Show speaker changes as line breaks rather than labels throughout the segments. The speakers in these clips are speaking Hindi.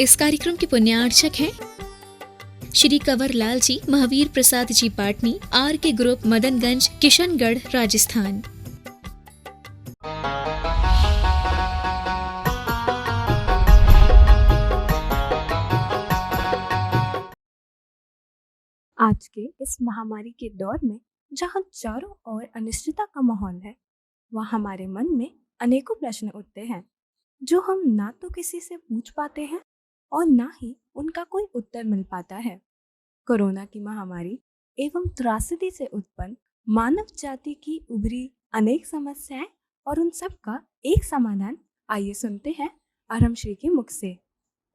इस कार्यक्रम के पुण्यार्चक हैं श्री कंवर लाल जी, महावीर प्रसाद जी पाटनी, आर के ग्रुप, मदनगंज, किशनगढ़, राजस्थान।
आज के इस महामारी के दौर में जहाँ चारों ओर अनिश्चितता का माहौल है, वहाँ हमारे मन में अनेकों प्रश्न उठते हैं जो हम ना तो किसी से पूछ पाते हैं और ना ही उनका कोई उत्तर मिल पाता है। कोरोना की महामारी एवं त्रासदी से उत्पन्न मानव जाति की उभरी अनेक समस्याएं और उन सब का एक समाधान, आइए सुनते हैं आरम श्री के मुख से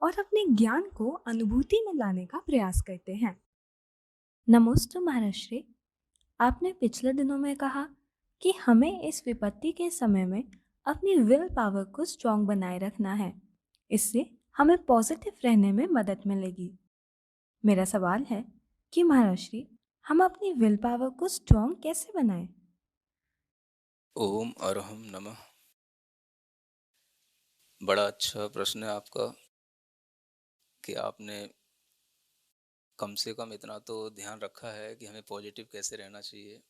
और अपने ज्ञान को अनुभूति में लाने का प्रयास करते हैं। नमोस्तु महाराज श्री, आपने पिछले दिनों में कहा कि हमें इस विपत्ति के समय में अपनी विल पावर को स्ट्रॉन्ग बनाए रखना है, इससे हमें पॉजिटिव रहने में मदद मिलेगी। मेरा सवाल है कि महाराज श्री, हम अपनी विल पावर को स्ट्रॉन्ग कैसे बनाएं?
ओम अरहम नमः। बड़ा अच्छा प्रश्न है आपका कि आपने कम से कम इतना तो ध्यान रखा है कि हमें पॉजिटिव कैसे रहना चाहिए।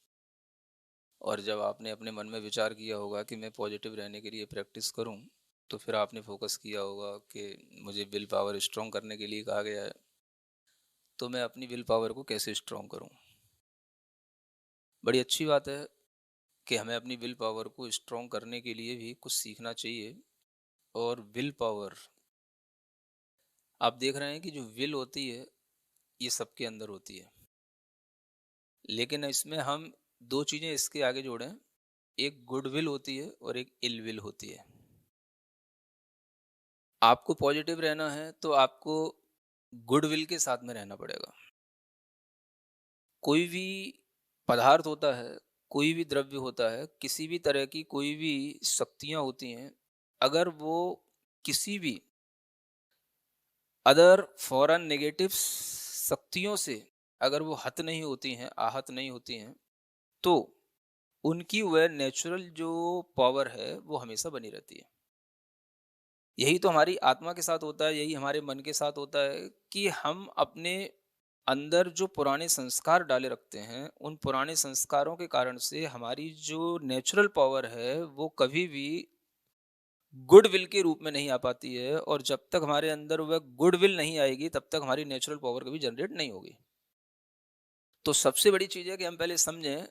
और जब आपने अपने मन में विचार किया होगा कि मैं पॉजिटिव रहने के लिए प्रैक्टिस करूं, तो फिर आपने फोकस किया होगा कि मुझे विल पावर स्ट्रॉन्ग करने के लिए कहा गया है, तो मैं अपनी विल पावर को कैसे स्ट्रॉन्ग करूं। बड़ी अच्छी बात है कि हमें अपनी विल पावर को स्ट्रॉन्ग करने के लिए भी कुछ सीखना चाहिए। और विल पावर, आप देख रहे हैं कि जो विल होती है ये सबके अंदर होती है, लेकिन इसमें हम दो चीज़ें इसके आगे जोड़ें। एक गुड विल होती है और एक इल विल होती है। आपको पॉजिटिव रहना है तो आपको गुड विल के साथ में रहना पड़ेगा। कोई भी पदार्थ होता है, कोई भी द्रव्य होता है, किसी भी तरह की कोई भी शक्तियाँ होती हैं, अगर वो किसी भी अदर फॉरेन नेगेटिव शक्तियों से अगर वो हत नहीं होती हैं, आहत नहीं होती हैं, तो उनकी वह नेचुरल जो पावर है वो हमेशा बनी रहती है। यही तो हमारी आत्मा के साथ होता है, यही हमारे मन के साथ होता है कि हम अपने अंदर जो पुराने संस्कार डाले रखते हैं, उन पुराने संस्कारों के कारण से हमारी जो नेचुरल पावर है वो कभी भी गुड विल के रूप में नहीं आ पाती है। और जब तक हमारे अंदर वह गुड विल नहीं आएगी तब तक हमारी नेचुरल पावर कभी जनरेट नहीं होगी। तो सबसे बड़ी चीज है कि हम पहले समझें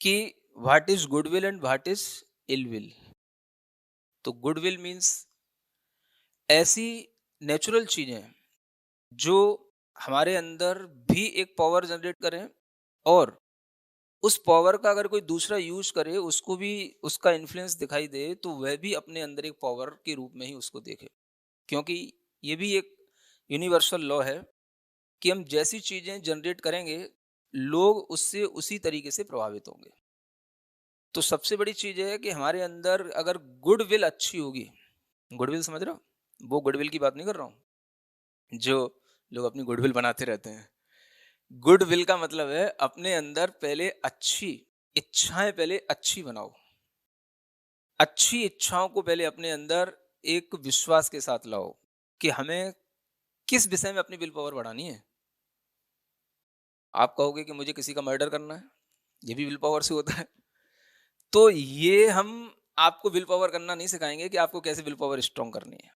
कि what is good will and what is ill will. तो गुड विल मीन्स ऐसी नेचुरल चीजें जो हमारे अंदर भी एक पावर जनरेट करें, और उस पावर का अगर कोई दूसरा यूज करे, उसको भी उसका इन्फ्लुएंस दिखाई दे, तो वह भी अपने अंदर एक पावर के रूप में ही उसको देखे। क्योंकि ये भी एक यूनिवर्सल लॉ है कि हम जैसी चीजें जनरेट करेंगे, लोग उससे उसी तरीके से प्रभावित होंगे। तो सबसे बड़ी चीज है कि हमारे अंदर अगर गुड विल अच्छी होगी, गुडविल समझ रहे हो, वो गुडविल की बात नहीं कर रहा हूँ जो लोग अपनी गुडविल बनाते रहते हैं। गुडविल का मतलब है अपने अंदर पहले अच्छी इच्छाएं पहले अच्छी बनाओ। अच्छी इच्छाओं को पहले अपने अंदर एक विश्वास के साथ लाओ कि हमें किस विषय में अपनी विल पावर बढ़ानी है। आप कहोगे कि मुझे किसी का मर्डर करना है, ये भी विल पावर से होता है। तो ये हम आपको विल पावर करना नहीं सिखाएंगे कि आपको कैसे विल पावर स्ट्रॉन्ग करनी है।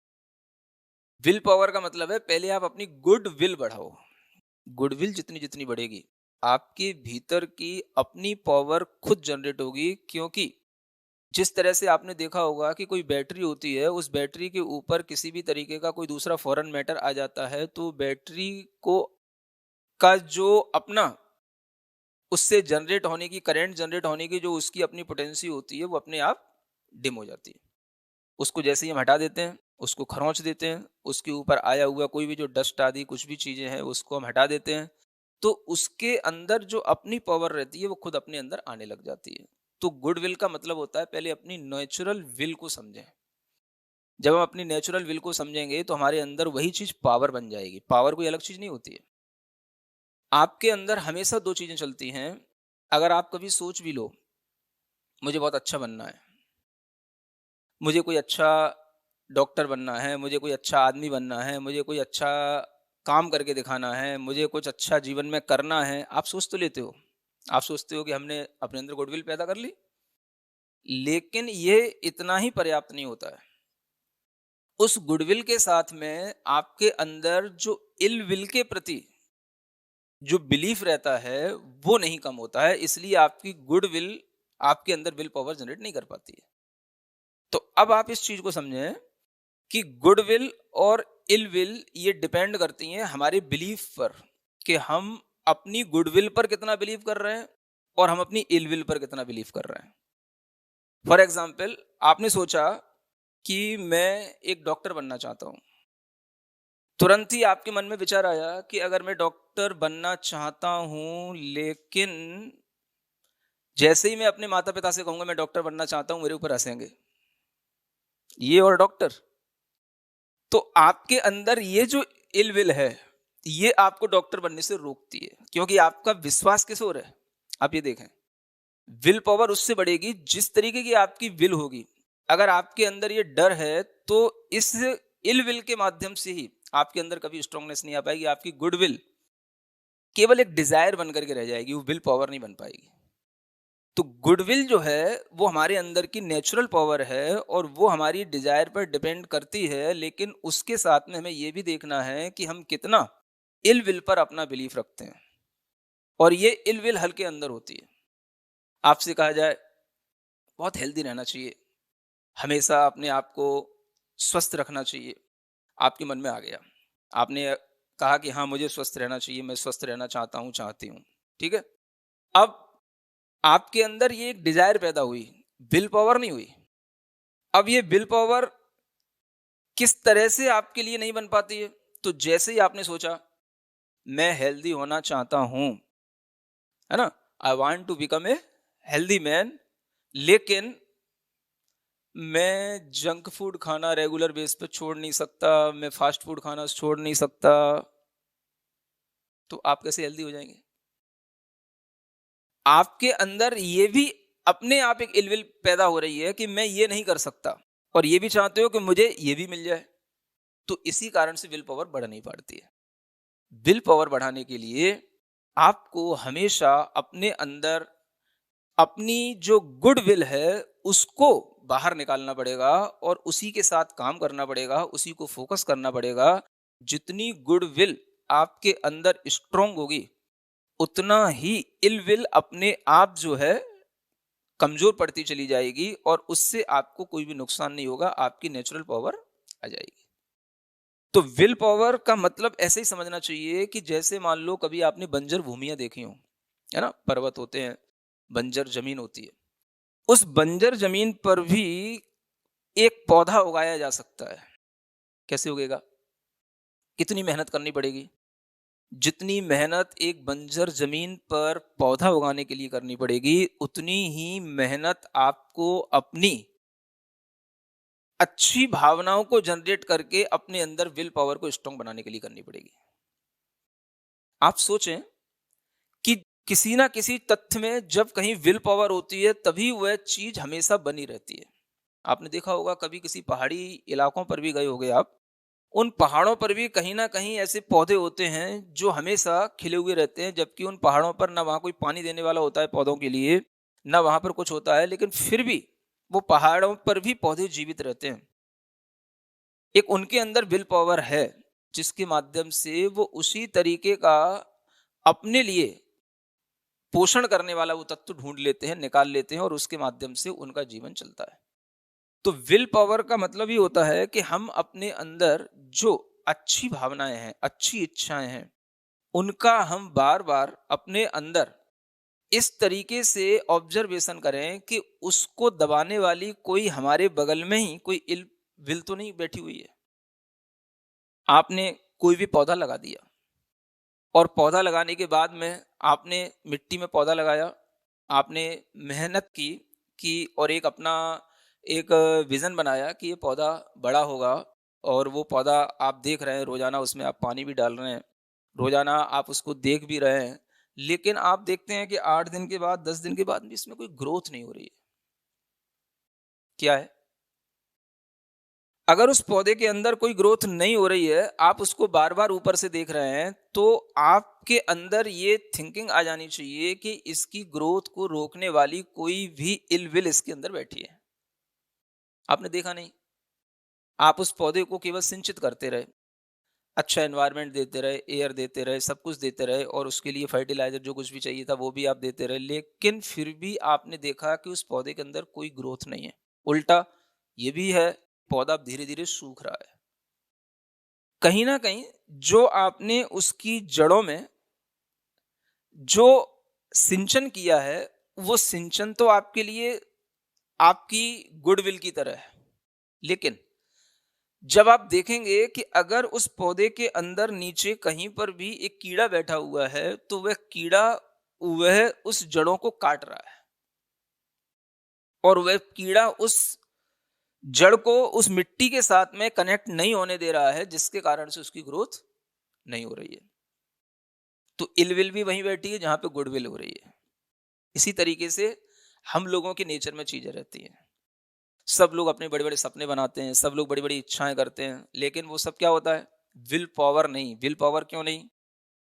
विल पावर का मतलब है पहले आप अपनी गुड विल बढ़ाओ। गुडविल जितनी जितनी बढ़ेगी, आपके भीतर की अपनी पावर खुद जनरेट होगी। क्योंकि जिस तरह से आपने देखा होगा कि कोई बैटरी होती है, उस बैटरी के ऊपर किसी भी तरीके का कोई दूसरा फॉरेन मैटर आ जाता है, तो बैटरी को का जो अपना उससे जनरेट होने की, करंट जनरेट होने की जो उसकी अपनी पोटेंसी होती है, वो अपने आप डिम हो जाती है। उसको जैसे ही हम हटा देते हैं, उसको खरोंच देते हैं, उसके ऊपर आया हुआ कोई भी जो डस्ट आदि कुछ भी चीजें हैं उसको हम हटा देते हैं, तो उसके अंदर जो अपनी पावर रहती है वो खुद अपने अंदर आने लग जाती है। तो गुड विल का मतलब होता है पहले अपनी नेचुरल विल को समझें। जब हम अपनी नेचुरल विल को समझेंगे तो हमारे अंदर वही चीज पावर बन जाएगी। पावर कोई अलग चीज नहीं होती है। आपके अंदर हमेशा दो चीजें चलती हैं। अगर आप कभी सोच भी लो मुझे बहुत अच्छा बनना है, मुझे कोई अच्छा डॉक्टर बनना है, मुझे कोई अच्छा आदमी बनना है, मुझे कोई अच्छा काम करके दिखाना है, मुझे कुछ अच्छा जीवन में करना है, आप सोच तो लेते हो। आप सोचते हो कि हमने अपने अंदर गुडविल पैदा कर ली, लेकिन ये इतना ही पर्याप्त नहीं होता है। उस गुडविल के साथ में आपके अंदर जो इल विल के प्रति जो बिलीफ रहता है वो नहीं कम होता है, इसलिए आपकी गुडविल आपके अंदर विल पावर जनरेट नहीं कर पाती है। तो अब आप इस चीज को समझें कि गुडविल और इल विल ये डिपेंड करती हैं हमारे बिलीफ पर, कि हम अपनी गुडविल पर कितना बिलीव कर रहे हैं और हम अपनी इल विल पर कितना बिलीव कर रहे हैं। फॉर एग्जाम्पल, आपने सोचा कि मैं एक डॉक्टर बनना चाहता हूं। तुरंत ही आपके मन में विचार आया कि अगर मैं डॉक्टर बनना चाहता हूं, लेकिन जैसे ही मैं अपने माता पिता से कहूंगा मैं डॉक्टर बनना चाहता हूं, मेरे ऊपर हंसेंगे, ये और डॉक्टर। तो आपके अंदर ये जो इल विल है, ये आपको डॉक्टर बनने से रोकती है, क्योंकि आपका विश्वास किस ओर है। आप ये देखें, विल पावर उससे बढ़ेगी जिस तरीके की आपकी विल होगी। अगर आपके अंदर ये डर है, तो इस इल विल के माध्यम से ही आपके अंदर कभी स्ट्रांगनेस नहीं आ पाएगी। आपकी गुड विल केवल एक डिजायर बन करके रह जाएगी, वो विल पावर नहीं बन पाएगी। तो गुडविल जो है वो हमारे अंदर की नेचुरल पावर है और वो हमारी डिजायर पर डिपेंड करती है, लेकिन उसके साथ में हमें ये भी देखना है कि हम कितना इल विल पर अपना बिलीफ रखते हैं। और ये इल विल हल्के अंदर होती है। आपसे कहा जाए बहुत हेल्दी रहना चाहिए, हमेशा अपने आप को स्वस्थ रखना चाहिए, आपके मन में आ गया, आपने कहा कि हाँ मुझे स्वस्थ रहना चाहिए, मैं स्वस्थ रहना चाहता हूँ, चाहती हूँ, ठीक है। अब आपके अंदर ये एक डिजायर पैदा हुई, विल पावर नहीं हुई। अब ये विल पावर किस तरह से आपके लिए नहीं बन पाती है, तो जैसे ही आपने सोचा मैं हेल्दी होना चाहता हूं, है ना, I want to become a healthy man, लेकिन मैं जंक फूड खाना रेगुलर बेस पे छोड़ नहीं सकता, मैं फास्ट फूड खाना छोड़ नहीं सकता, तो आप कैसे हेल्दी हो जाएंगे। आपके अंदर ये भी अपने आप एक इलविल पैदा हो रही है कि मैं ये नहीं कर सकता, और ये भी चाहते हो कि मुझे ये भी मिल जाए। तो इसी कारण से विल पावर बढ़ नहीं पाती है। विल पावर बढ़ाने के लिए आपको हमेशा अपने अंदर अपनी जो गुड विल है उसको बाहर निकालना पड़ेगा और उसी के साथ काम करना पड़ेगा, उसी को फोकस करना पड़ेगा। जितनी गुड विल आपके अंदर स्ट्रोंग होगी, उतना ही इल विल अपने आप जो है कमजोर पड़ती चली जाएगी और उससे आपको कोई भी नुकसान नहीं होगा, आपकी नेचुरल पावर आ जाएगी। तो विल पावर का मतलब ऐसे ही समझना चाहिए कि जैसे मान लो कभी आपने बंजर भूमियां देखी हो, है ना, पर्वत होते हैं, बंजर जमीन होती है, उस बंजर जमीन पर भी एक पौधा उगाया जा सकता है। कैसे उगेगा, कितनी मेहनत करनी पड़ेगी। जितनी मेहनत एक बंजर जमीन पर पौधा उगाने के लिए करनी पड़ेगी, उतनी ही मेहनत आपको अपनी अच्छी भावनाओं को जनरेट करके अपने अंदर विल पावर को स्ट्रांग बनाने के लिए करनी पड़ेगी। आप सोचें कि किसी ना किसी तथ्य में जब कहीं विल पावर होती है तभी वह चीज हमेशा बनी रहती है। आपने देखा होगा, कभी किसी पहाड़ी इलाकों पर भी गए होंगे आप, उन पहाड़ों पर भी कहीं ना कहीं ऐसे पौधे होते हैं जो हमेशा खिले हुए रहते हैं, जबकि उन पहाड़ों पर ना वहां कोई पानी देने वाला होता है पौधों के लिए, ना वहां पर कुछ होता है, लेकिन फिर भी वो पहाड़ों पर भी पौधे जीवित रहते हैं। एक उनके अंदर विल पावर है जिसके माध्यम से वो उसी तरीके का अपने लिए पोषण करने वाला वो तत्व ढूंढ लेते हैं, निकाल लेते हैं, और उसके माध्यम से उनका जीवन चलता है। तो विल पावर का मतलब ही होता है कि हम अपने अंदर जो अच्छी भावनाएं हैं, अच्छी इच्छाएं हैं, उनका हम बार बार अपने अंदर इस तरीके से ऑब्जर्वेशन करें कि उसको दबाने वाली कोई हमारे बगल में ही कोई इल विल तो नहीं बैठी हुई है। आपने कोई भी पौधा लगा दिया और पौधा लगाने के बाद में आपने मिट्टी में पौधा लगाया, आपने मेहनत की और एक अपना एक विजन बनाया कि ये पौधा बड़ा होगा, और वो पौधा आप देख रहे हैं, रोजाना उसमें आप पानी भी डाल रहे हैं, रोजाना आप उसको देख भी रहे हैं, लेकिन आप देखते हैं कि 8 दिन के बाद 10 दिन के बाद भी इसमें कोई ग्रोथ नहीं हो रही है। क्या है? अगर उस पौधे के अंदर कोई ग्रोथ नहीं हो रही है, आप उसको बार बार ऊपर से देख रहे हैं, तो आपके अंदर ये थिंकिंग आ जानी चाहिए कि इसकी ग्रोथ को रोकने वाली कोई भी इल विल इसके अंदर बैठी है। आपने देखा नहीं, आप उस पौधे को केवल सिंचित करते रहे, अच्छा एनवायरनमेंट देते रहे, एयर देते रहे, सब कुछ देते रहे, और उसके लिए फर्टिलाइजर जो कुछ भी चाहिए था वो भी आप देते रहे, लेकिन फिर भी आपने देखा कि उस पौधे के अंदर कोई ग्रोथ नहीं है। उल्टा ये भी है, पौधा अब धीरे धीरे सूख रहा है। कहीं ना कहीं जो आपने उसकी जड़ों में जो सिंचन किया है, वो सिंचन तो आपके लिए आपकी गुडविल की तरह है, लेकिन जब आप देखेंगे कि अगर उस पौधे के अंदर नीचे कहीं पर भी एक कीड़ा बैठा हुआ है, तो वह कीड़ा वह उस जड़ों को काट रहा है, और वह कीड़ा उस जड़ को उस मिट्टी के साथ में कनेक्ट नहीं होने दे रहा है, जिसके कारण से उसकी ग्रोथ नहीं हो रही है। तो इलविल भी वहीं बैठी है जहां पे गुडविल हो रही है। इसी तरीके से हम लोगों के नेचर में चीजें रहती हैं। सब लोग अपने बड़े बड़े सपने बनाते हैं, सब लोग बड़ी बड़ी इच्छाएं करते हैं, लेकिन वो सब क्या होता है? विल पावर नहीं। विल पावर क्यों नहीं?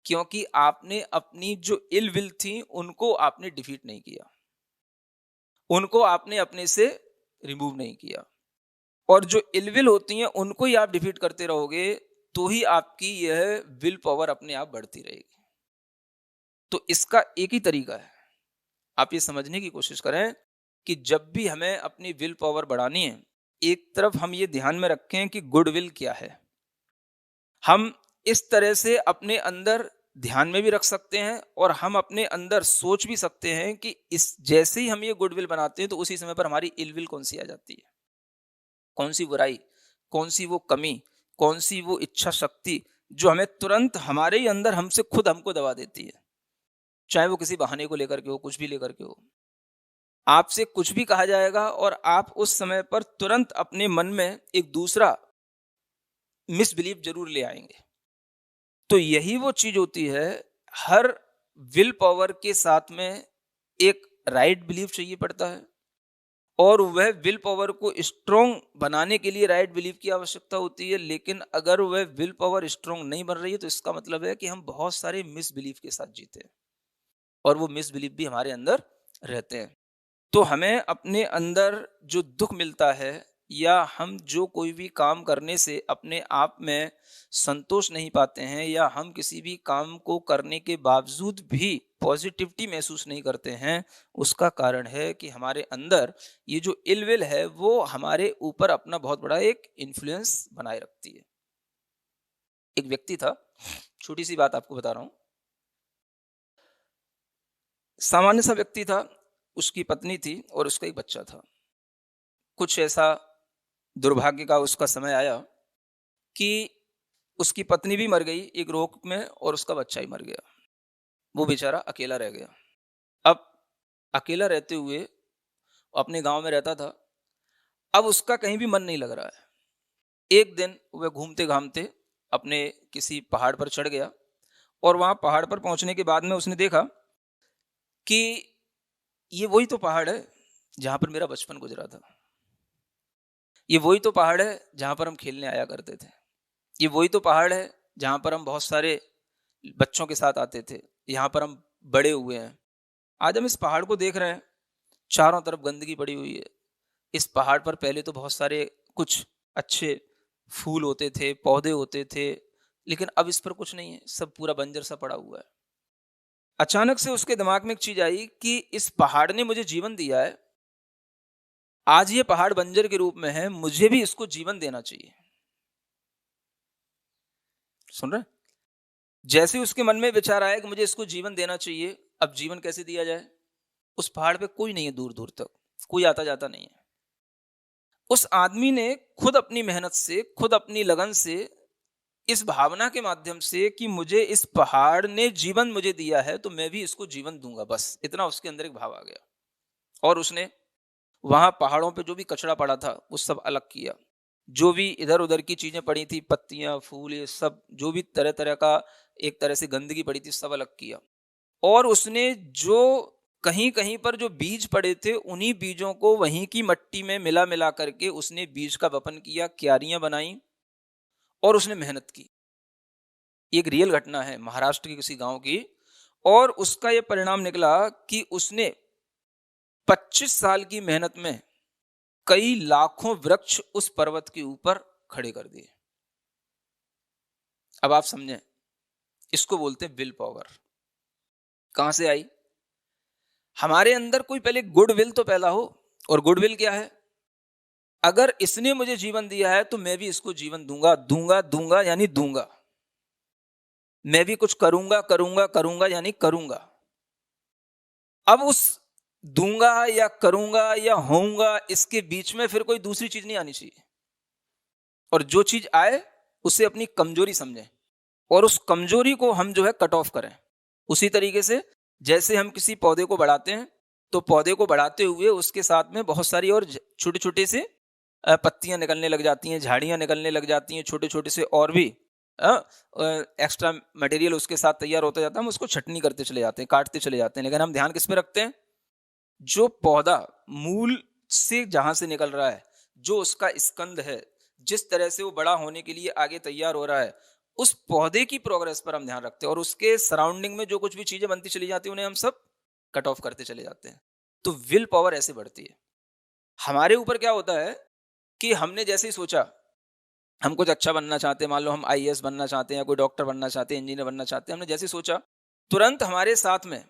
क्योंकि आपने अपनी जो इल विल थी उनको आपने डिफीट नहीं किया, उनको आपने अपने से रिमूव नहीं किया। और जो इल विल होती हैं उनको ही आप डिफीट करते रहोगे, तो ही आपकी यह विल पावर अपने आप बढ़ती रहेगी। तो इसका एक ही तरीका है, आप ये समझने की कोशिश करें कि जब भी हमें अपनी विल पावर बढ़ानी है, एक तरफ हम ये ध्यान में रखें कि गुड विल क्या है। हम इस तरह से अपने अंदर ध्यान में भी रख सकते हैं, और हम अपने अंदर सोच भी सकते हैं कि इस जैसे ही हम ये गुड विल बनाते हैं, तो उसी समय पर हमारी इल विल कौन सी आ जाती है, कौन सी बुराई, कौन सी वो कमी, कौन सी वो इच्छा शक्ति जो हमें तुरंत हमारे ही अंदर हमसे खुद हमको दबा देती है। चाहे वो किसी बहाने को लेकर के हो, कुछ भी लेकर के हो, आपसे कुछ भी कहा जाएगा और आप उस समय पर तुरंत अपने मन में एक दूसरा मिसबिलीव जरूर ले आएंगे। तो यही वो चीज होती है, हर विल पावर के साथ में एक राइट बिलीव चाहिए पड़ता है, और वह विल पावर को स्ट्रोंग बनाने के लिए राइट बिलीव की आवश्यकता होती है। लेकिन अगर वह विल पावर स्ट्रोंग नहीं बन रही है, तो इसका मतलब है कि हम बहुत सारे मिसबिलीव के साथ जीते हैं, और वो मिसबिलीव भी हमारे अंदर रहते हैं। तो हमें अपने अंदर जो दुख मिलता है, या हम जो कोई भी काम करने से अपने आप में संतोष नहीं पाते हैं, या हम किसी भी काम को करने के बावजूद भी पॉजिटिविटी महसूस नहीं करते हैं, उसका कारण है कि हमारे अंदर ये जो इल विल है वो हमारे ऊपर अपना बहुत बड़ा एक इन्फ्लुएंस बनाए रखती है। एक व्यक्ति था, छोटी सी बात आपको बता रहा हूं, सामान्य सा व्यक्ति था, उसकी पत्नी थी और उसका एक बच्चा था। कुछ ऐसा दुर्भाग्य का उसका समय आया कि उसकी पत्नी भी मर गई एक रोग में, और उसका बच्चा ही मर गया। वो बेचारा अकेला रह गया। अब अकेला रहते हुए अपने गांव में रहता था, अब उसका कहीं भी मन नहीं लग रहा है। एक दिन वह घूमते घामते अपने किसी पहाड़ पर चढ़ गया, और वहां पहाड़ पर पहुंचने के बाद में उसने देखा कि ये वही तो पहाड़ है जहां पर मेरा बचपन गुजरा था, ये वही तो पहाड़ है जहां पर हम खेलने आया करते थे, ये वही तो पहाड़ है जहां पर हम बहुत सारे बच्चों के साथ आते थे, यहाँ पर हम बड़े हुए हैं। आज हम इस पहाड़ को देख रहे हैं, चारों तरफ गंदगी पड़ी हुई है। इस पहाड़ पर पहले तो बहुत सारे कुछ अच्छे फूल होते थे, पौधे होते थे, लेकिन अब इस पर कुछ नहीं है, सब पूरा बंजर सा पड़ा हुआ है। अचानक से उसके दिमाग में एक चीज आई कि इस पहाड़ ने मुझे जीवन दिया है, आज ये पहाड़ बंजर के रूप में है, मुझे भी इसको जीवन देना चाहिए। सुन रहे? जैसे उसके मन में विचार आया कि मुझे इसको जीवन देना चाहिए, अब जीवन कैसे दिया जाए? उस पहाड़ पे कोई नहीं है, दूर दूर तक कोई आता जाता नहीं है। उस आदमी ने खुद अपनी मेहनत से, खुद अपनी लगन से, इस भावना के माध्यम से कि मुझे इस पहाड़ ने जीवन मुझे दिया है, तो मैं भी इसको जीवन दूंगा, बस इतना उसके अंदर एक भाव आ गया। और उसने वहां पहाड़ों पे जो भी कचरा पड़ा था वो सब अलग किया, जो भी इधर उधर की चीजें पड़ी थी, पत्तियां, फूल, ये सब जो भी तरह तरह का एक तरह से गंदगी पड़ी थी, सब अलग किया। और उसने जो कहीं कहीं पर जो बीज पड़े थे उन्हीं बीजों को वहीं की मिट्टी में मिला मिला करके उसने बीज का वपन किया, क्यारियां बनाई और उसने मेहनत की। ये एक रियल घटना है महाराष्ट्र के किसी गांव की, और उसका ये परिणाम निकला कि उसने 25 साल की मेहनत में कई लाखों वृक्ष उस पर्वत के ऊपर खड़े कर दिए। अब आप समझें, इसको बोलते हैं विल पावर। कहां से आई? हमारे अंदर कोई पहले गुडविल तो पैदा हो। और गुडविल क्या है? अगर इसने मुझे जीवन दिया है तो मैं भी इसको जीवन दूंगा, दूंगा दूंगा यानी दूंगा। मैं भी कुछ करूंगा करूंगा करूंगा यानी करूंगा। अब उस दूंगा या करूंगा या होऊंगा इसके बीच में फिर कोई दूसरी चीज नहीं आनी चाहिए, और जो चीज आए उसे अपनी कमजोरी समझें और उस कमजोरी को हम जो है कट ऑफ करें। उसी तरीके से जैसे हम किसी पौधे को बढ़ाते हैं तो पौधे को बढ़ाते हुए उसके साथ में बहुत सारी और छोटे छोटे से पत्तियां निकलने लग जाती हैं, झाड़ियां निकलने लग जाती हैं, छोटे छोटे से और भी एक्स्ट्रा मटेरियल उसके साथ तैयार होता जाता है। हम उसको छटनी करते चले जाते हैं, काटते चले जाते हैं, लेकिन हम ध्यान किस पे रखते हैं? जो पौधा मूल से जहां से निकल रहा है, जो उसका स्कंद है, जिस तरह से वो बड़ा होने के लिए आगे तैयार हो रहा है, उस पौधे की प्रोग्रेस पर हम ध्यान रखते हैं, और उसके सराउंडिंग में जो कुछ भी चीजें बनती चली जाती हैं उन्हें हम सब कट ऑफ करते चले जाते हैं। तो विल पावर ऐसे बढ़ती है। हमारे ऊपर क्या होता है कि हमने जैसे ही सोचा हम कुछ अच्छा बनना चाहते हैं, मान लो हम आईएएस बनना चाहते हैं या कोई डॉक्टर बनना चाहते हैं, इंजीनियर बनना चाहते हैं, हमने जैसे सोचा तुरंत हमारे साथ में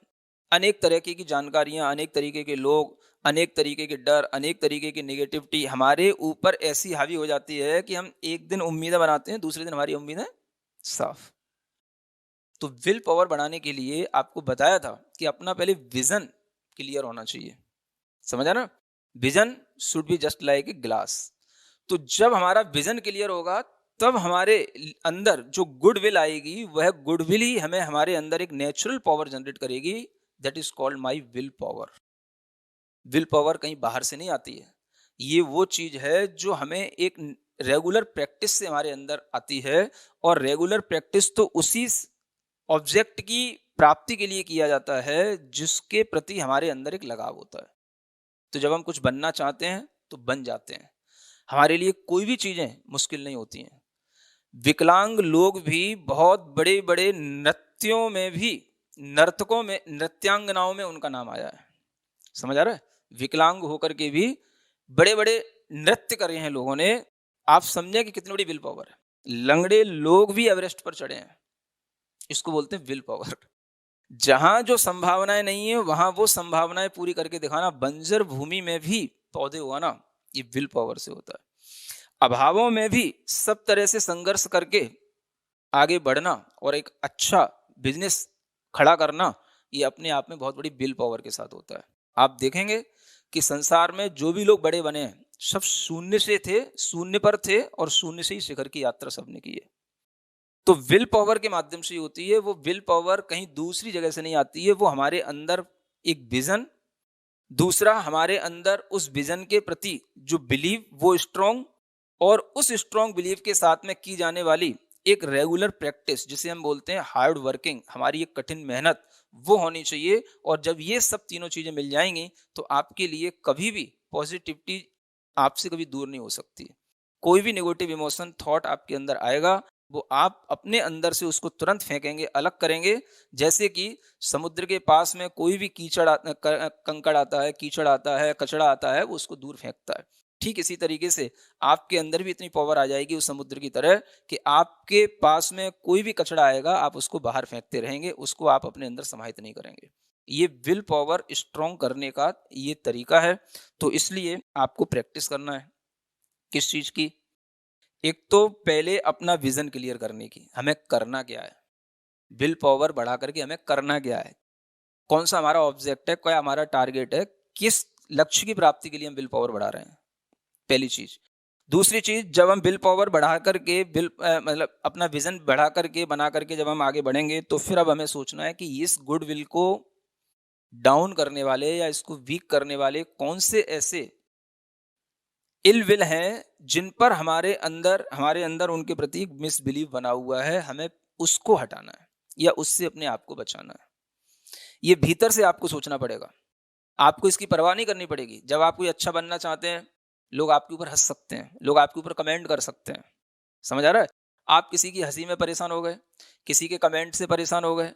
अनेक तरीके की जानकारियां, अनेक तरीके के लोग, अनेक तरीके के डर, अनेक तरीके की नेगेटिविटी हमारे ऊपर ऐसी हावी हो जाती है कि हम एक दिन उम्मीदें बनाते हैं, दूसरे दिन हमारी उम्मीदें साफ। तो विल पावर बढ़ाने के लिए आपको बताया था कि अपना पहले विजन क्लियर होना चाहिए। समझा ना? Vision should be just like a glass. तो जब हमारा विजन क्लियर होगा तब हमारे अंदर जो गुडविल आएगी, वह गुडविल ही हमें हमारे अंदर एक नेचुरल पावर जनरेट करेगी। That is called my will power. Will power कहीं बाहर से नहीं आती है, ये वो चीज है जो हमें एक रेगुलर प्रैक्टिस से हमारे अंदर आती है, और रेगुलर प्रैक्टिस तो उसी ऑब्जेक्ट की प्राप्ति के लिए किया जाता है जिसके प्रति हमारे अंदर एक लगाव होता है। तो जब हम कुछ बनना चाहते हैं तो बन जाते हैं। हमारे लिए कोई भी चीजें मुश्किल नहीं होती हैं। विकलांग लोग भी बहुत बड़े बड़े नृत्यों में भी, नर्तकों में, नृत्यांगनाओं में उनका नाम आया है। समझ आ रहा है? विकलांग होकर के भी बड़े बड़े नृत्य कर रहे हैं लोगों ने। आप समझे कि कितनी बड़ी विल पावर है। लंगड़े लोग भी एवरेस्ट पर चढ़े हैं। इसको बोलते हैं विल पावर। जहां जो संभावनाएं नहीं है वहां वो संभावनाएं पूरी करके दिखाना। बंजर भूमि में भी पौधे उगाना, ये विल पावर से होता है। अभावों में भी सब तरह से संघर्ष करके आगे बढ़ना और एक अच्छा बिजनेस खड़ा करना, ये अपने आप में बहुत बड़ी विल पावर के साथ होता है। आप देखेंगे कि संसार में जो भी लोग बड़े बने हैं सब शून्य से थे, शून्य पर थे, और शून्य से ही शिखर की यात्रा सबने की है। तो विल पावर के माध्यम से होती है। वो विल पावर कहीं दूसरी जगह से नहीं आती है। वो हमारे अंदर एक विजन, दूसरा हमारे अंदर उस विजन के प्रति जो बिलीव वो स्ट्रॉन्ग, और उस स्ट्रॉन्ग बिलीव के साथ में की जाने वाली एक रेगुलर प्रैक्टिस जिसे हम बोलते हैं हार्ड वर्किंग, हमारी एक कठिन मेहनत, वो होनी चाहिए। और जब ये सब तीनों चीजें मिल जाएंगी तो आपके लिए कभी भी पॉजिटिविटी आपसे कभी दूर नहीं हो सकती। कोई भी नेगेटिव इमोशन थॉट आपके अंदर आएगा, वो आप अपने अंदर से उसको तुरंत फेंकेंगे, अलग करेंगे। जैसे कि समुद्र के पास में कोई भी कंकड़ आता है, कीचड़ आता है, कचड़ा आता है, वो उसको दूर फेंकता है। ठीक इसी तरीके से आपके अंदर भी इतनी पावर आ जाएगी उस समुद्र की तरह कि आपके पास में कोई भी कचड़ा आएगा आप उसको बाहर फेंकते रहेंगे, उसको आप अपने अंदर समाहित नहीं करेंगे। ये विल पावर स्ट्रॉन्ग करने का ये तरीका है। तो इसलिए आपको प्रैक्टिस करना है। किस चीज की? एक तो पहले अपना विजन क्लियर करने की, हमें करना क्या है। विल पावर बढ़ा करके हमें करना क्या है, कौन सा हमारा ऑब्जेक्ट है, क्या हमारा टारगेट है, किस लक्ष्य की प्राप्ति के लिए हम विल पावर बढ़ा रहे हैं, पहली चीज। दूसरी चीज, जब हम विल पावर बढ़ा करके मतलब अपना विजन बढ़ा करके बना करके जब हम आगे बढ़ेंगे तो फिर अब हमें सोचना है कि इस गुड विल को डाउन करने वाले या इसको वीक करने वाले कौन से ऐसे इल विल हैं जिन पर हमारे अंदर उनके प्रति मिसबिलीव बना हुआ है, हमें उसको हटाना है या उससे अपने आप को बचाना है। ये भीतर से आपको सोचना पड़ेगा। आपको इसकी परवाह नहीं करनी पड़ेगी। जब आप कोई अच्छा बनना चाहते हैं, लोग आपके ऊपर हंस सकते हैं, लोग आपके ऊपर कमेंट कर सकते हैं। समझ आ रहा है? आप किसी की हंसी में परेशान हो गए, किसी के कमेंट से परेशान हो गए,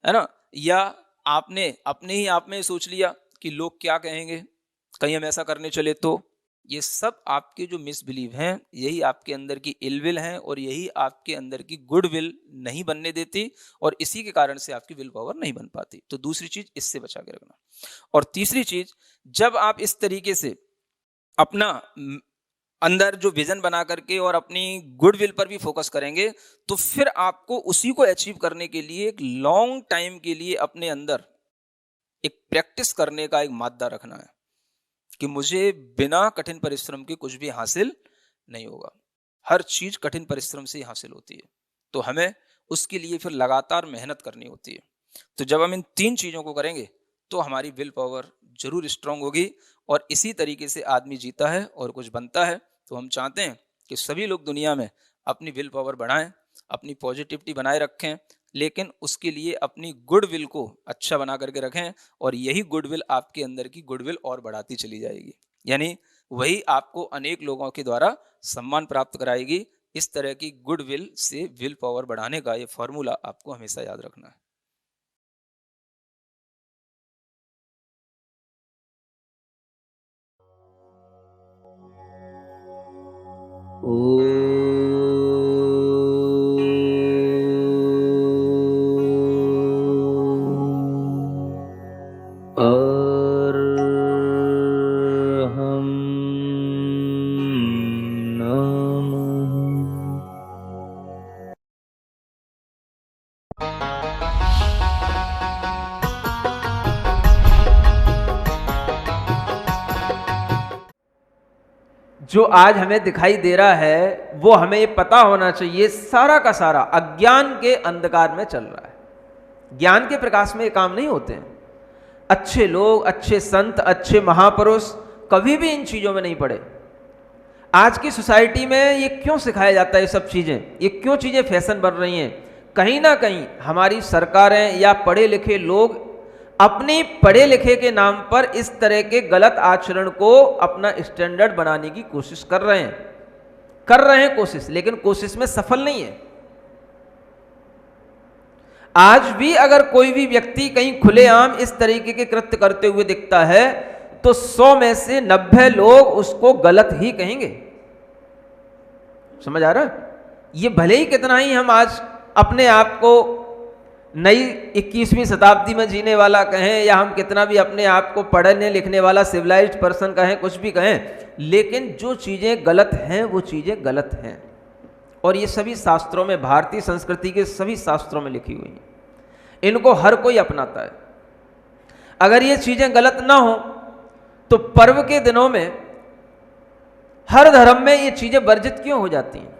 है ना? या आपने अपने ही आप में सोच लिया कि लोग क्या कहेंगे, कहीं हम ऐसा करने चले तो। ये सब आपके जो मिसबिलीव हैं, यही आपके अंदर की इलविल हैं और यही आपके अंदर की गुड विल नहीं बनने देती और इसी के कारण से आपकी विल पावर नहीं बन पाती। तो दूसरी चीज इससे बचा के रखना। और तीसरी चीज, जब आप इस तरीके से अपना अंदर जो विजन बना करके और अपनी गुड विल पर भी फोकस करेंगे, तो फिर आपको उसी को अचीव करने के लिए एक लॉन्ग टाइम के लिए अपने अंदर एक प्रैक्टिस करने का एक मादा रखना है कि मुझे बिना कठिन परिश्रम के कुछ भी हासिल नहीं होगा। हर चीज कठिन परिश्रम से ही हासिल होती है, तो हमें उसके लिए फिर लगातार मेहनत करनी होती है। तो जब हम इन 3 चीजों को करेंगे तो हमारी विल पावर जरूर स्ट्रांग होगी और इसी तरीके से आदमी जीता है और कुछ बनता है। तो हम चाहते हैं कि सभी लोग दुनिया में अपनी विल पावर बढ़ाएं, अपनी पॉजिटिविटी बनाए रखें, लेकिन उसके लिए अपनी गुड विल को अच्छा बना करके रखें और यही गुड विल आपके अंदर की गुड विल और बढ़ाती चली जाएगी। यानी वही आपको अनेक लोगों के द्वारा सम्मान प्राप्त कराएगी। इस तरह की good will say will power बढ़ाने का ये फॉर्मूला आपको हमेशा याद रखना है।
जो आज हमें दिखाई दे रहा है वो हमें ये पता होना चाहिए सारा का सारा अज्ञान के अंधकार में चल रहा है। ज्ञान के प्रकाश में ये काम नहीं होते हैं। अच्छे लोग, अच्छे संत, अच्छे महापुरुष कभी भी इन चीजों में नहीं पड़े। आज की सोसाइटी में ये क्यों सिखाया जाता है, ये सब चीजें, ये क्यों चीजें फैशन बन रही हैं? कहीं ना कहीं हमारी सरकारें या पढ़े लिखे लोग अपनी पढ़े लिखे के नाम पर इस तरह के गलत आचरण को अपना स्टैंडर्ड बनाने की कोशिश कर रहे हैं कोशिश, लेकिन कोशिश में सफल नहीं है। आज भी अगर कोई भी व्यक्ति कहीं खुलेआम इस तरीके के कृत्य करते हुए दिखता है तो 100 में से 90 लोग उसको गलत ही कहेंगे। समझ आ रहा है? ये भले ही कितना ही हम आज अपने आप को नई 21वीं शताब्दी में जीने वाला कहें या हम कितना भी अपने आप को पढ़ने लिखने वाला सिविलाइज्ड पर्सन कहें, कुछ भी कहें, लेकिन जो चीजें गलत हैं वो चीजें गलत हैं। और ये सभी शास्त्रों में, भारतीय संस्कृति के सभी शास्त्रों में लिखी हुई हैं। इनको हर कोई अपनाता है। अगर ये चीजें गलत ना हो तो पर्व के दिनों में हर धर्म में ये चीजें वर्जित क्यों हो जाती हैं?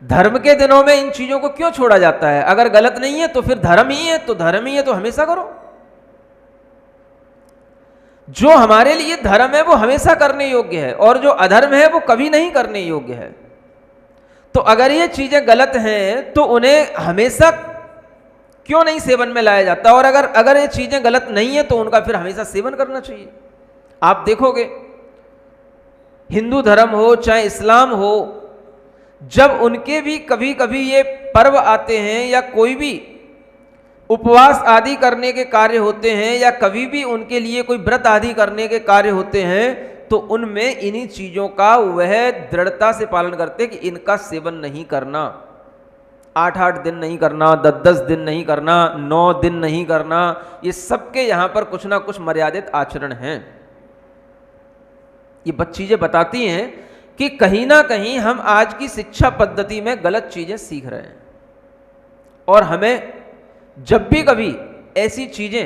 धर्म के दिनों में इन चीजों को क्यों छोड़ा जाता है? अगर गलत नहीं है तो फिर धर्म ही है, तो धर्म ही है तो हमेशा करो। जो हमारे लिए धर्म है वो हमेशा करने योग्य है और जो अधर्म है वो कभी नहीं करने योग्य है। तो अगर ये चीजें गलत हैं तो उन्हें हमेशा क्यों नहीं सेवन में लाया जाता? और अगर ये चीजें गलत नहीं है तो उनका फिर हमेशा सेवन करना चाहिए। आप देखोगे हिंदू धर्म हो चाहे इस्लाम हो, जब उनके भी कभी कभी ये पर्व आते हैं या कोई भी उपवास आदि करने के कार्य होते हैं या कभी भी उनके लिए कोई व्रत आदि करने के कार्य होते हैं, तो उनमें इन्हीं चीजों का वह दृढ़ता से पालन करते कि इनका सेवन नहीं करना। 8-8 दिन नहीं करना, 10-10 दिन नहीं करना, 9 दिन नहीं करना। ये सबके यहां पर कुछ ना कुछ मर्यादित आचरण हैं। ये चीजें बताती हैं कि कहीं ना कहीं हम आज की शिक्षा पद्धति में गलत चीजें सीख रहे हैं और हमें जब भी कभी ऐसी चीजें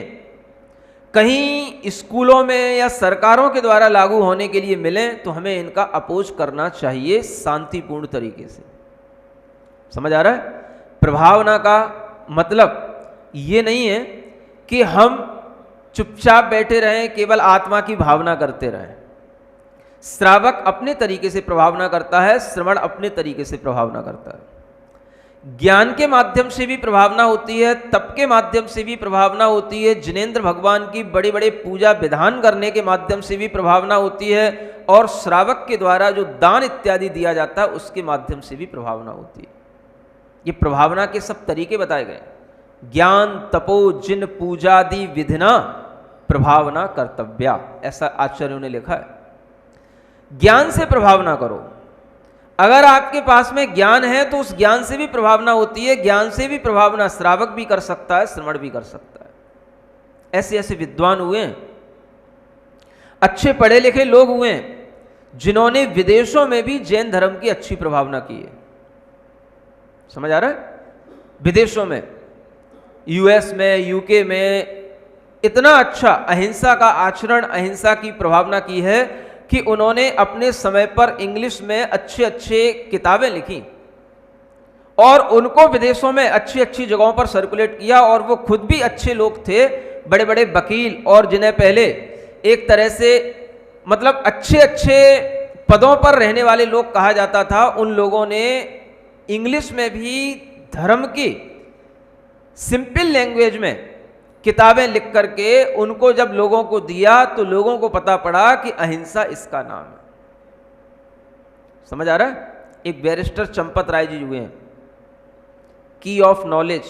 कहीं स्कूलों में या सरकारों के द्वारा लागू होने के लिए मिलें तो हमें इनका अपोज करना चाहिए शांतिपूर्ण तरीके से। समझ आ रहा है? प्रभावना का मतलब ये नहीं है कि हम चुपचाप बैठे रहें, केवल आत्मा की भावना करते रहें। श्रावक अपने तरीके से प्रभावना करता है, श्रवण अपने तरीके से प्रभावना करता है। ज्ञान के माध्यम से भी प्रभावना होती है, तप के माध्यम से भी प्रभावना होती है, जिनेंद्र भगवान की बड़े बड़े पूजा विधान करने के माध्यम से भी प्रभावना होती है, और श्रावक के द्वारा जो दान इत्यादि दिया जाता है उसके माध्यम से भी प्रभावना होती है। ये प्रभावना के सब तरीके बताए गए। ज्ञान तपो जिन पूजादि विधिना प्रभावना कर्तव्या, ऐसा आचार्यों ने लिखा है। ज्ञान से प्रभावना करो। अगर आपके पास में ज्ञान है तो उस ज्ञान से भी प्रभावना होती है। ज्ञान से भी प्रभावना श्रावक भी कर सकता है, श्रवण भी कर सकता है। ऐसे ऐसे विद्वान हुए हैं, अच्छे पढ़े लिखे लोग हुए हैं, जिन्होंने विदेशों में भी जैन धर्म की अच्छी प्रभावना की है। समझ आ रहा है? विदेशों में, यूएस में, यूके में इतना अच्छा अहिंसा का आचरण, अहिंसा की प्रभावना की है कि उन्होंने अपने समय पर इंग्लिश में अच्छे अच्छे किताबें लिखी और उनको विदेशों में अच्छी अच्छी जगहों पर सर्कुलेट किया, और वो खुद भी अच्छे लोग थे, बड़े बड़े वकील, और जिन्हें पहले एक तरह से मतलब अच्छे अच्छे पदों पर रहने वाले लोग कहा जाता था, उन लोगों ने इंग्लिश में भी धर्म की सिंपल लैंग्वेज में किताबें लिख करके उनको जब लोगों को दिया तो लोगों को पता पड़ा कि अहिंसा इसका नाम है। समझ आ रहा है? एक बैरिस्टर चंपत राय जी हुए हैं, की ऑफ नॉलेज,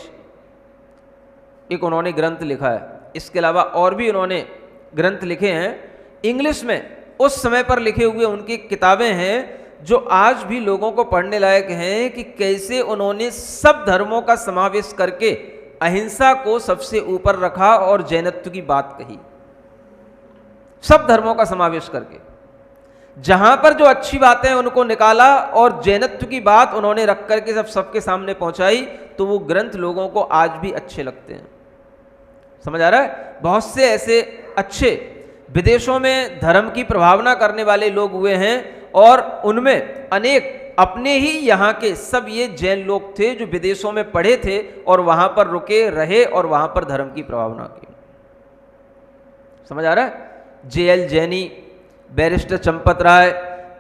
एक उन्होंने ग्रंथ लिखा है। इसके अलावा और भी उन्होंने ग्रंथ लिखे हैं इंग्लिश में, उस समय पर लिखे हुए उनकी किताबें हैं जो आज भी लोगों को पढ़ने लायक हैं, कि कैसे उन्होंने सब धर्मों का समावेश करके अहिंसा को सबसे ऊपर रखा और जैनत्व की बात कही। सब धर्मों का समावेश करके जहां पर जो अच्छी बातें उनको निकाला और जैनत्व की बात उन्होंने रख करके जब सबके सामने पहुंचाई, तो वो ग्रंथ लोगों को आज भी अच्छे लगते हैं। समझ आ रहा है? बहुत से ऐसे अच्छे विदेशों में धर्म की प्रभावना करने वाले लोग हुए हैं, और उनमें अनेक अपने ही यहाँ के सब ये जैन लोग थे जो विदेशों में पढ़े थे और वहां पर रुके रहे और वहां पर धर्म की प्रभावना की। समझ आ रहा है? जेएल जैनी, बैरिस्टर चंपत राय,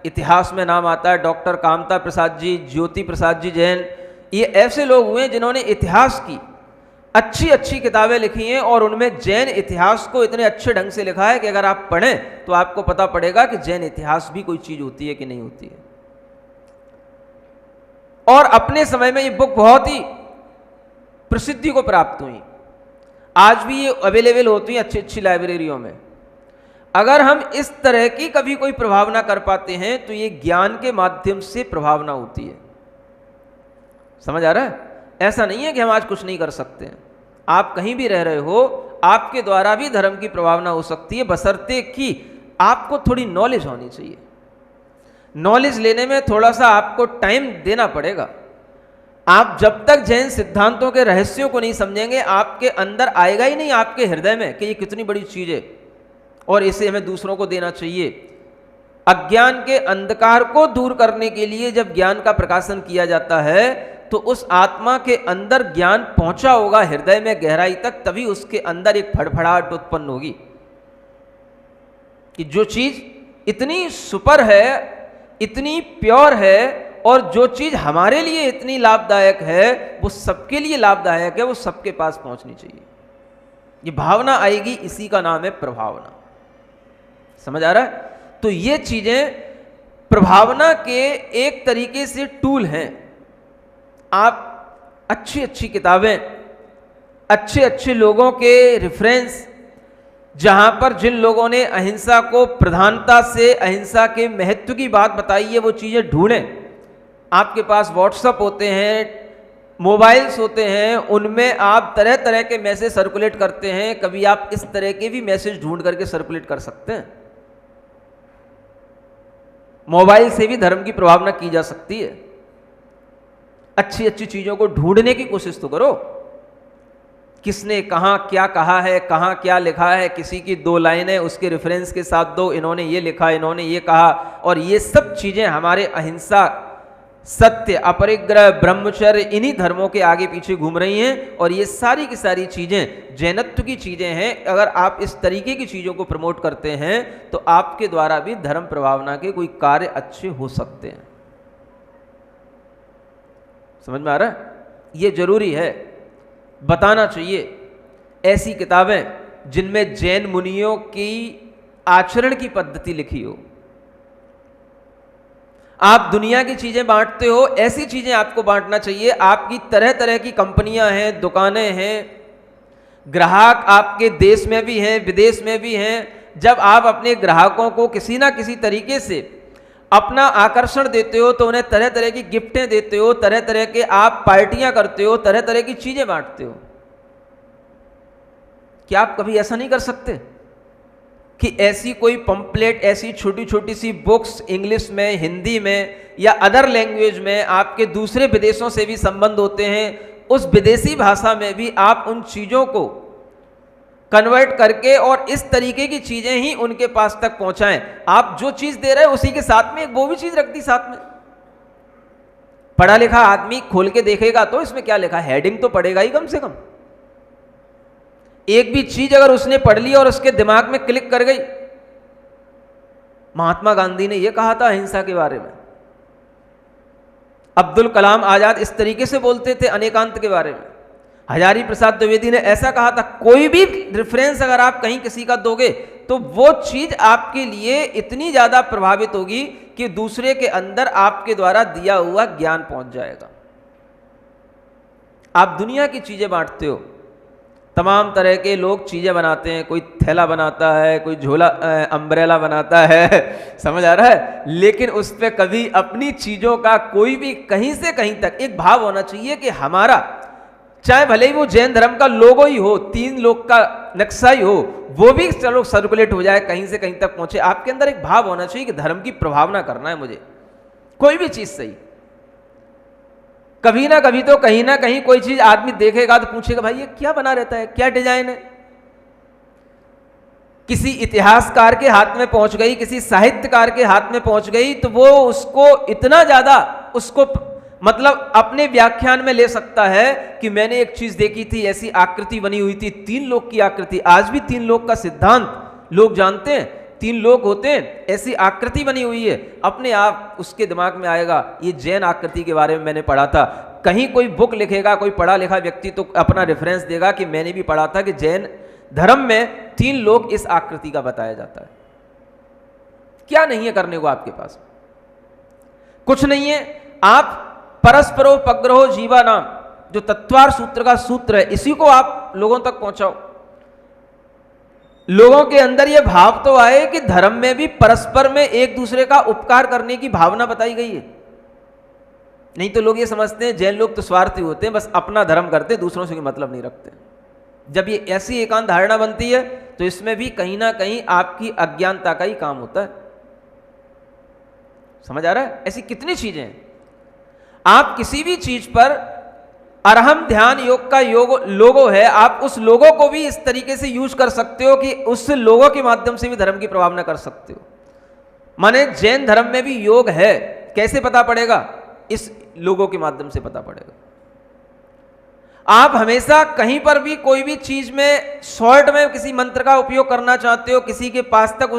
इतिहास में नाम आता है डॉक्टर कामता प्रसाद जी, ज्योति प्रसाद जी जैन, ये ऐसे लोग हुए जिन्होंने इतिहास की अच्छी अच्छी किताबें लिखी हैं, और उनमें जैन इतिहास को इतने अच्छे ढंग से लिखा है कि अगर आप पढ़ें तो आपको पता पड़ेगा कि जैन इतिहास भी कोई चीज होती है कि नहीं होती है। और अपने समय में ये बुक बहुत ही प्रसिद्धि को प्राप्त हुई, आज भी ये अवेलेबल होती है अच्छी अच्छी लाइब्रेरियों में। अगर हम इस तरह की कभी कोई प्रभावना कर पाते हैं तो ये ज्ञान के माध्यम से प्रभावना होती है। समझ आ रहा है? ऐसा नहीं है कि हम आज कुछ नहीं कर सकते हैं। आप कहीं भी रह रहे हो, आपके द्वारा भी धर्म की प्रभावना हो सकती है, बशर्ते कि आपको थोड़ी नॉलेज होनी चाहिए। नॉलेज लेने में थोड़ा सा आपको टाइम देना पड़ेगा। आप जब तक जैन सिद्धांतों के रहस्यों को नहीं समझेंगे, आपके अंदर आएगा ही नहीं, आपके हृदय में, कि ये कितनी बड़ी चीज है और इसे हमें दूसरों को देना चाहिए। अज्ञान के अंधकार को दूर करने के लिए जब ज्ञान का प्रकाशन किया जाता है तो उस आत्मा के अंदर ज्ञान पहुंचा होगा हृदय में गहराई तक, तभी उसके अंदर एक फड़फड़ाहट उत्पन्न होगी कि जो चीज इतनी सुपर है, इतनी प्योर है, और जो चीज हमारे लिए इतनी लाभदायक है वो सबके लिए लाभदायक है, वो सबके पास पहुंचनी चाहिए। ये भावना आएगी, इसी का नाम है प्रभावना। समझ आ रहा है? तो ये चीजें प्रभावना के एक तरीके से टूल हैं। आप अच्छी अच्छी किताबें, अच्छे अच्छे लोगों के रेफरेंस, जहां पर जिन लोगों ने अहिंसा को प्रधानता से, अहिंसा के महत्व की बात बताई है, वो चीजें ढूंढें। आपके पास व्हाट्सएप होते हैं, मोबाइल्स होते हैं, उनमें आप तरह तरह के मैसेज सर्कुलेट करते हैं। कभी आप इस तरह के भी मैसेज ढूंढ करके सर्कुलेट कर सकते हैं। मोबाइल से भी धर्म की प्रभावना की जा सकती है। अच्छी अच्छी चीजों को ढूंढने की कोशिश तो करो। किसने कहाँ क्या कहा है, कहाँ क्या लिखा है, किसी की 2 लाइनें उसके रेफरेंस के साथ दो, इन्होंने ये लिखा, इन्होंने ये कहा, और ये सब चीजें हमारे अहिंसा, सत्य, अपरिग्रह, ब्रह्मचर्य, इन्हीं धर्मों के आगे पीछे घूम रही हैं। और ये सारी की सारी चीजें जैनत्व की चीजें हैं। अगर आप इस तरीके की चीजों को प्रमोट करते हैं तो आपके द्वारा भी धर्म प्रभावना के कोई कार्य अच्छे हो सकते हैं। समझ में आ रहा है? ये जरूरी है, बताना चाहिए। ऐसी किताबें जिनमें जैन मुनियों की आचरण की पद्धति लिखी हो। आप दुनिया की चीजें बांटते हो, ऐसी चीजें आपको बांटना चाहिए। आपकी तरह तरह की कंपनियां हैं, दुकानें हैं, ग्राहक आपके देश में भी हैं, विदेश में भी हैं। जब आप अपने ग्राहकों को किसी ना किसी तरीके से अपना आकर्षण देते हो तो उन्हें तरह तरह की गिफ्टें देते हो, तरह तरह के आप पार्टियां करते हो, तरह तरह की चीजें बांटते हो। क्या आप कभी ऐसा नहीं कर सकते कि ऐसी कोई पंपलेट, ऐसी छोटी छोटी सी बुक्स इंग्लिश में, हिंदी में या अदर लैंग्वेज में आपके दूसरे विदेशों से भी संबंध होते हैं, उस विदेशी भाषा में भी आप उन चीज़ों को कन्वर्ट करके और इस तरीके की चीज़ें ही उनके पास तक पहुंचाएं। आप जो चीज़ दे रहे हैं उसी के साथ में वो भी चीज़ रख दी साथ में। पढ़ा लिखा आदमी खोल के देखेगा तो इसमें क्या लिखा, हेडिंग तो पढ़ेगा ही कम से कम। एक भी चीज अगर उसने पढ़ ली और उसके दिमाग में क्लिक कर गई। महात्मा गांधी ने यह कहा था अहिंसा के बारे में, अब्दुल कलाम आजाद इस तरीके से बोलते थे अनेकांत के बारे में, हजारी प्रसाद द्विवेदी ने ऐसा कहा था। कोई भी रेफरेंस अगर आप कहीं किसी का दोगे तो वो चीज आपके लिए इतनी ज्यादा प्रभावित होगी कि दूसरे के अंदर आपके द्वारा दिया हुआ ज्ञान पहुंच जाएगा। आप दुनिया की चीजें बांटते हो, तमाम तरह के लोग चीज़ें बनाते हैं, कोई थैला बनाता है, कोई झोला अम्ब्रेला बनाता है, समझ आ रहा है, लेकिन उस पर कभी अपनी चीज़ों का कोई भी कहीं से कहीं तक एक भाव होना चाहिए कि हमारा, चाहे भले ही वो जैन धर्म का लोगो ही हो, 3 लोग का नक्शा ही हो, वो भी चलो सर्कुलेट हो जाए, कहीं से कहीं तक पहुंचे। आपके अंदर एक भाव होना चाहिए कि धर्म की प्रभावना करना है मुझे, कोई भी चीज़ सही। कभी ना कभी तो कहीं ना कहीं कोई चीज आदमी देखेगा तो पूछेगा भाई ये क्या बना रहता है, क्या डिजाइन है। किसी इतिहासकार के हाथ में पहुंच गई, किसी साहित्यकार के हाथ में पहुंच गई तो वो उसको इतना ज्यादा उसको मतलब अपने व्याख्यान में ले सकता है कि मैंने एक चीज देखी थी, ऐसी आकृति बनी हुई थी, 3 लोग की आकृति। आज भी 3 लोग का सिद्धांत लोग जानते हैं, 3 लोग होते हैं, ऐसी आकृति बनी हुई है। अपने आप उसके दिमाग में आएगा ये जैन आकृति के बारे में मैंने पढ़ा था। कहीं कोई बुक लिखेगा, कोई पढ़ा लिखा व्यक्ति तो अपना रेफरेंस देगा कि मैंने भी पढ़ा था कि जैन धर्म में 3 लोग इस आकृति का बताया जाता है। क्या नहीं है करने को आपके पास, कुछ नहीं है। आप परस्परोपग्रहो जीवा नाम जो तत्वार सूत्र का सूत्र है, इसी को आप लोगों तक पहुंचाओ। लोगों के अंदर यह भाव तो आए कि धर्म में भी परस्पर में एक दूसरे का उपकार करने की भावना बताई गई है। नहीं तो लोग ये समझते हैं जैन लोग तो स्वार्थी होते हैं, बस अपना धर्म करते हैं, दूसरों से कोई मतलब नहीं रखते। जब ये ऐसी एकांत धारणा बनती है तो इसमें भी कहीं ना कहीं आपकी अज्ञानता का ही काम होता है। समझ आ रहा है? ऐसी कितनी चीजें हैं। आप किसी भी चीज पर अरहम ध्यान योग का लोगो है, आप उस लोगो को भी इस तरीके से यूज कर सकते हो कि उस लोगो के माध्यम से भी धर्म की प्रभावना कर सकते हो। माने जैन धर्म में भी योग है, कैसे पता पड़ेगा? इस लोगो के माध्यम से पता पड़ेगा। आप हमेशा कहीं पर भी कोई भी चीज में शॉर्ट में किसी मंत्र का उपयोग करना चाहते हो, किसी के पास तक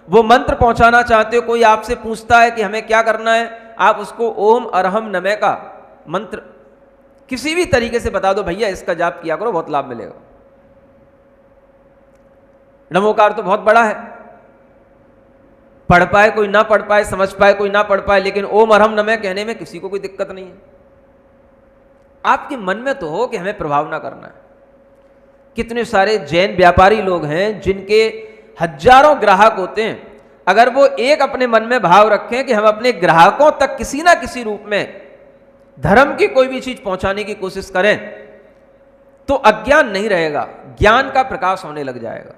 वो मंत्र पहुंचाना चाहते हो, कोई आपसे पूछता है कि हमें क्या करना है, आप उसको ओम अरहम नमः का मंत्र किसी भी तरीके से बता दो, भैया इसका जाप किया करो, बहुत लाभ मिलेगा। नमोकार तो बहुत बड़ा है, पढ़ पाए कोई ना पढ़ पाए, समझ पाए कोई ना पढ़ पाए, लेकिन ओम अरहम नमः कहने में किसी को कोई दिक्कत नहीं है। आपके मन में तो हो कि हमें प्रभावना करना है। कितने सारे जैन व्यापारी लोग हैं जिनके हजारों ग्राहक होते हैं, अगर वो एक अपने मन में भाव रखें कि हम अपने ग्राहकों तक किसी ना किसी रूप में धर्म की कोई भी चीज पहुंचाने की कोशिश करें तो अज्ञान नहीं रहेगा, ज्ञान का प्रकाश होने लग जाएगा।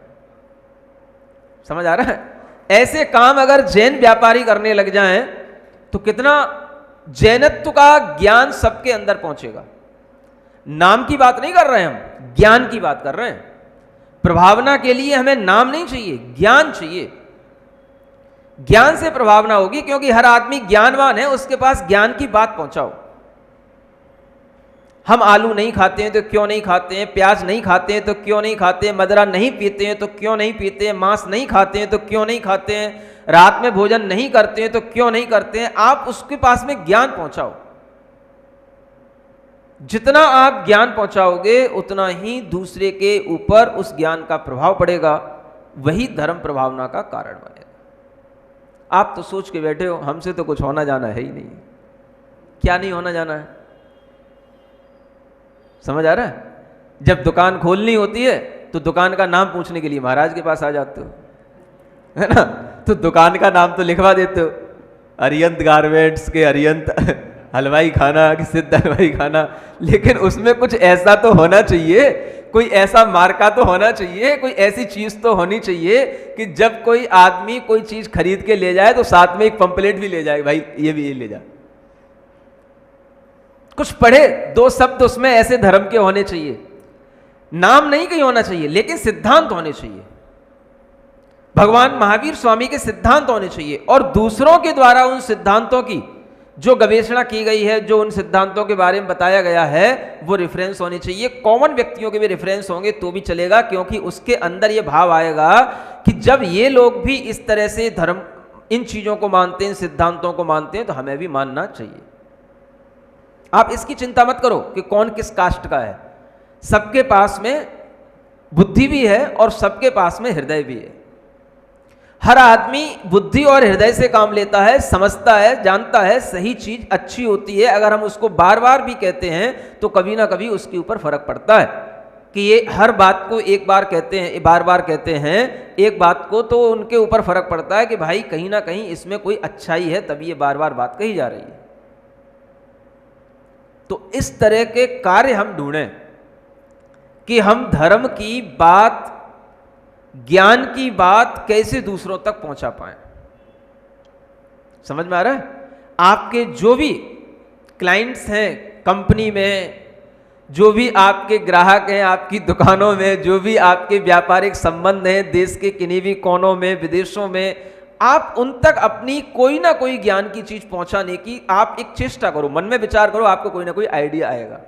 समझ आ रहा है? ऐसे काम अगर जैन व्यापारी करने लग जाएं तो कितना जैनत्व का ज्ञान सबके अंदर पहुंचेगा। नाम की बात नहीं कर रहे हम, ज्ञान की बात कर रहे हैं। प्रभावना के लिए हमें नाम नहीं चाहिए, ज्ञान चाहिए। ज्ञान से प्रभावना होगी, क्योंकि हर आदमी ज्ञानवान है, उसके पास ज्ञान की बात पहुंचाओ। हम आलू नहीं खाते हैं तो क्यों नहीं खाते हैं, प्याज नहीं खाते हैं तो क्यों नहीं खाते हैं, मदरा नहीं पीते हैं तो क्यों नहीं पीते हैं, मांस नहीं खाते हैं तो क्यों नहीं खाते हैं, रात में भोजन नहीं करते हैं तो क्यों नहीं करते हैं। आप उसके पास में ज्ञान पहुंचाओ। जितना आप ज्ञान पहुंचाओगे उतना ही दूसरे के ऊपर उस ज्ञान का प्रभाव पड़ेगा, वही धर्म प्रभावना का कारण बनेगा। आप तो सोच के बैठे हो हमसे तो कुछ होना जाना है ही नहीं। क्या नहीं होना जाना है, समझ आ रहा है? जब दुकान खोलनी होती है तो दुकान का नाम पूछने के लिए महाराज के पास आ जाते हो, है ना? तो दुकान का नाम तो लिखवा देते हो, अरियंत गारमेंट्स के अरियंत हलवाई खाना कि सिद्ध हलवाई खाना, लेकिन उसमें कुछ ऐसा तो होना चाहिए, कोई ऐसा मार्का तो होना चाहिए, कोई ऐसी चीज तो होनी चाहिए कि जब कोई आदमी कोई चीज खरीद के ले जाए तो साथ में एक पंपलेट भी ले जाए, भाई ये भी ये ले जा। कुछ पढ़े, दो शब्द उसमें ऐसे धर्म के होने चाहिए, नाम नहीं कहीं होना चाहिए लेकिन सिद्धांत होने चाहिए, भगवान महावीर स्वामी के सिद्धांत होने चाहिए, और दूसरों के द्वारा उन सिद्धांतों की जो गवेषणा की गई है, जो उन सिद्धांतों के बारे में बताया गया है, वो रेफरेंस होने चाहिए। कॉमन व्यक्तियों के भी रेफरेंस होंगे तो भी चलेगा, क्योंकि उसके अंदर ये भाव आएगा कि जब ये लोग भी इस तरह से धर्म इन चीजों को मानते हैं, इन सिद्धांतों को मानते हैं, तो हमें भी मानना चाहिए। आप इसकी चिंता मत करो कि कौन किस कास्ट का है, सबके पास में बुद्धि भी है और सबके पास में हृदय भी है। हर आदमी बुद्धि और हृदय से काम लेता है, समझता है, जानता है सही चीज अच्छी होती है। अगर हम उसको बार बार भी कहते हैं तो कभी ना कभी उसके ऊपर फर्क पड़ता है कि ये हर बात को एक बार कहते हैं, बार बार कहते हैं एक बात को, तो उनके ऊपर फर्क पड़ता है कि भाई कहीं ना कहीं इसमें कोई अच्छाई है, तभी ये बार बार बात कही जा रही है। तो इस तरह के कार्य हम ढूंढें कि हम धर्म की बात, ज्ञान की बात कैसे दूसरों तक पहुंचा पाए। समझ में आ रहा है? आपके जो भी क्लाइंट्स हैं कंपनी में, जो भी आपके ग्राहक हैं आपकी दुकानों में, जो भी आपके व्यापारिक संबंध हैं देश के किन्हीं भी कोनों में, विदेशों में, आप उन तक अपनी कोई ना कोई ज्ञान की चीज पहुंचाने की आप एक चेष्टा करो, मन में विचार करो, आपको कोई ना कोई आइडिया आएगा।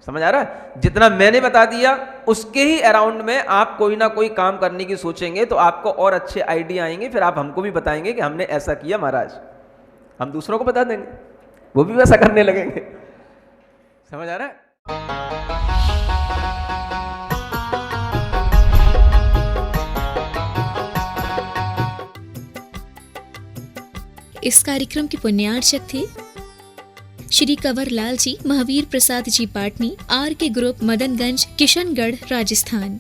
समझ आ रहा है? जितना मैंने बता दिया उसके ही अराउंड में आप कोई ना कोई काम करने की सोचेंगे तो आपको और अच्छे आइडिया आएंगे, फिर आप हमको भी बताएंगे कि हमने ऐसा किया महाराज, हम दूसरों को बता देंगे, वो भी वैसा करने लगेंगे। समझ आ रहा है?
इस कार्यक्रम के पुण्यार्चक थे श्री कंवर लाल जी, महावीर प्रसाद जी पाटनी, आर के ग्रुप, मदनगंज, किशनगढ़, राजस्थान।